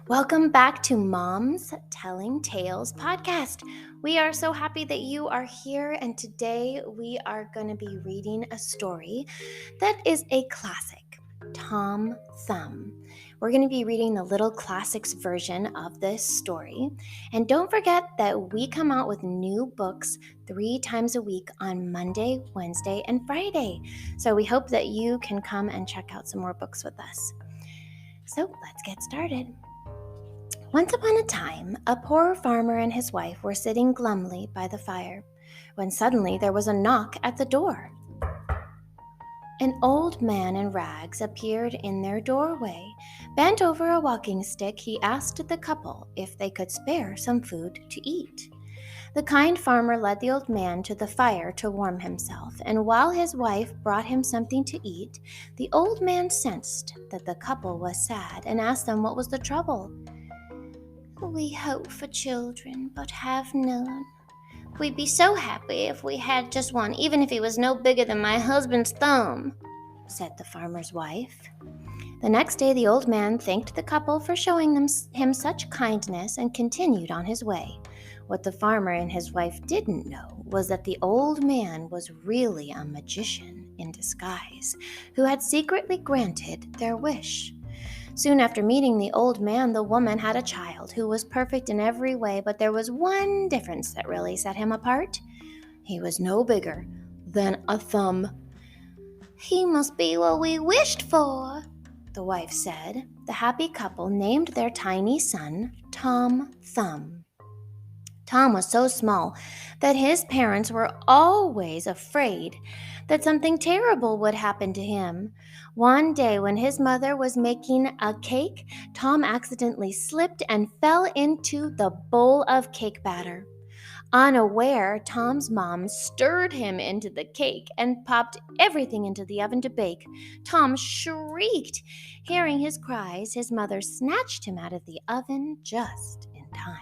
Welcome back to Mom's Telling Tales podcast. We are so happy that you are here, and today we are going to be reading a story that is a classic, Tom Thumb. We're going to be reading the Little Classics version of this story. And don't forget that we come out with new books 3 times a week on Monday, Wednesday, and Friday. So we hope that you can come and check out some more books with us. So let's get started. Once upon a time, a poor farmer and his wife were sitting glumly by the fire, when suddenly there was a knock at the door. An old man in rags appeared in their doorway. Bent over a walking stick, he asked the couple if they could spare some food to eat. The kind farmer led the old man to the fire to warm himself, and while his wife brought him something to eat, the old man sensed that the couple was sad and asked them what was the trouble. "We hope for children, but have none. We'd be so happy if we had just one, even if he was no bigger than my husband's thumb," said the farmer's wife. The next day the old man thanked the couple for showing him such kindness and continued on his way. What the farmer and his wife didn't know was that the old man was really a magician in disguise, who had secretly granted their wish. Soon after meeting the old man, the woman had a child who was perfect in every way, but there was one difference that really set him apart. He was no bigger than a thumb. "He must be what we wished for," the wife said. The happy couple named their tiny son Tom Thumb. Tom was so small that his parents were always afraid that something terrible would happen to him. One day, when his mother was making a cake, Tom accidentally slipped and fell into the bowl of cake batter. Unaware, Tom's mom stirred him into the cake and popped everything into the oven to bake. Tom shrieked. Hearing his cries, his mother snatched him out of the oven just in time.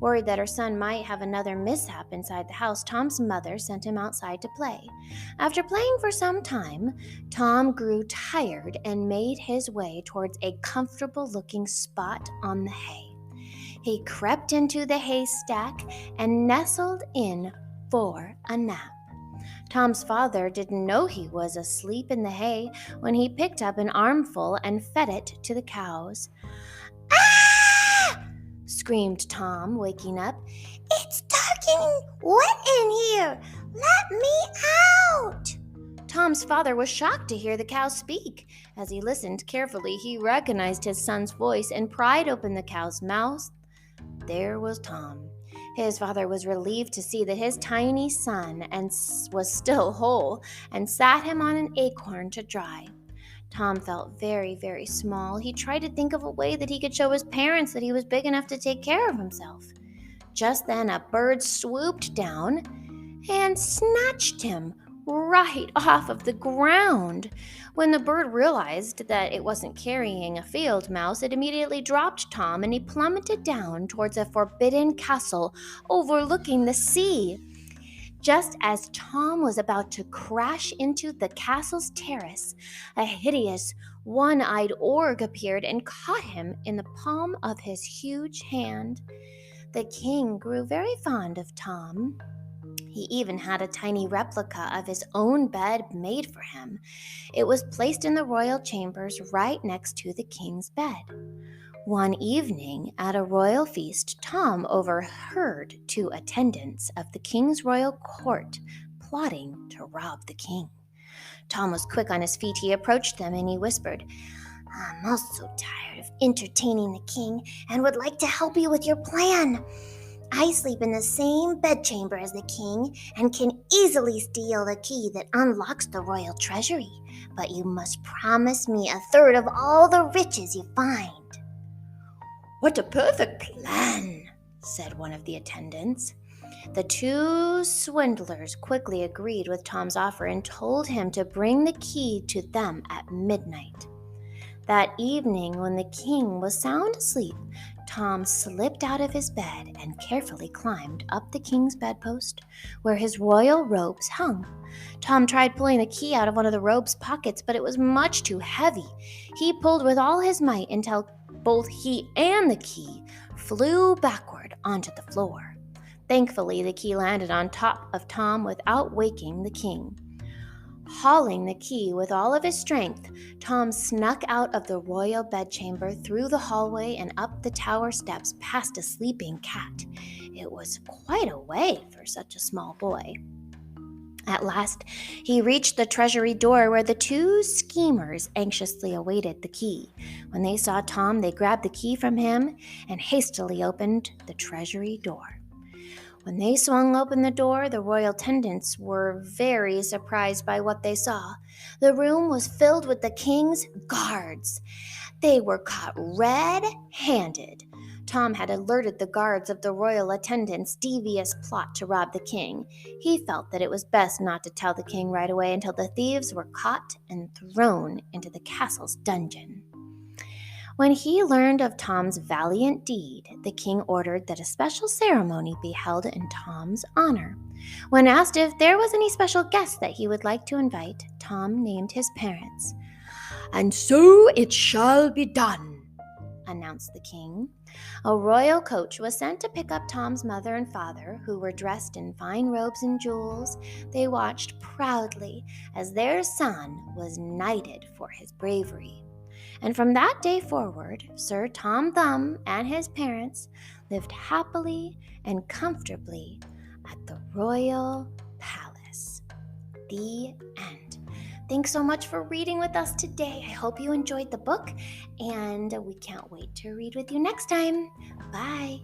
Worried that her son might have another mishap inside the house, Tom's mother sent him outside to play. After playing for some time, Tom grew tired and made his way towards a comfortable-looking spot on the hay. He crept into the haystack and nestled in for a nap. Tom's father didn't know he was asleep in the hay when he picked up an armful and fed it to the cows. "Ah!" screamed Tom, waking up. "It's dark and wet in here. Let me out!" Tom's father was shocked to hear the cow speak. As he listened carefully, he recognized his son's voice and pried open the cow's mouth. There was Tom. His father was relieved to see that his tiny son was still whole and sat him on an acorn to dry. Tom felt very, very small. He tried to think of a way that he could show his parents that he was big enough to take care of himself. Just then a bird swooped down and snatched him right off of the ground. When the bird realized that it wasn't carrying a field mouse, it immediately dropped Tom and he plummeted down towards a forbidden castle overlooking the sea. Just as Tom was about to crash into the castle's terrace, a hideous, one-eyed orc appeared and caught him in the palm of his huge hand. The king grew very fond of Tom. He even had a tiny replica of his own bed made for him. It was placed in the royal chambers right next to the king's bed. One evening, at a royal feast, Tom overheard 2 attendants of the king's royal court plotting to rob the king. Tom was quick on his feet. He approached them and he whispered, "I'm also tired of entertaining the king and would like to help you with your plan. I sleep in the same bedchamber as the king and can easily steal the key that unlocks the royal treasury, but you must promise me 1/3 of all the riches you find." "What a perfect plan," said one of the attendants. The 2 swindlers quickly agreed with Tom's offer and told him to bring the key to them at midnight. That evening, when the king was sound asleep, Tom slipped out of his bed and carefully climbed up the king's bedpost, where his royal robes hung. Tom tried pulling the key out of one of the robe's pockets, but it was much too heavy. He pulled with all his might until Both he and the key flew backward onto the floor. Thankfully, the key landed on top of Tom without waking the king. Hauling the key with all of his strength, Tom snuck out of the royal bedchamber, through the hallway, and up the tower steps past a sleeping cat. It was quite a way for such a small boy. At last, he reached the treasury door where the two schemers anxiously awaited the key. When they saw Tom, they grabbed the key from him and hastily opened the treasury door. When they swung open the door, the royal attendants were very surprised by what they saw. The room was filled with the king's guards. They were caught red-handed. Tom had alerted the guards of the royal attendants' devious plot to rob the king. He felt that it was best not to tell the king right away until the thieves were caught and thrown into the castle's dungeon. When he learned of Tom's valiant deed, the king ordered that a special ceremony be held in Tom's honor. When asked if there was any special guest that he would like to invite, Tom named his parents. "And so it shall be done," announced the king. A royal coach was sent to pick up Tom's mother and father, who were dressed in fine robes and jewels. They watched proudly as their son was knighted for his bravery. And from that day forward, Sir Tom Thumb and his parents lived happily and comfortably at the royal palace. The end. Thanks so much for reading with us today. I hope you enjoyed the book, and we can't wait to read with you next time. Bye.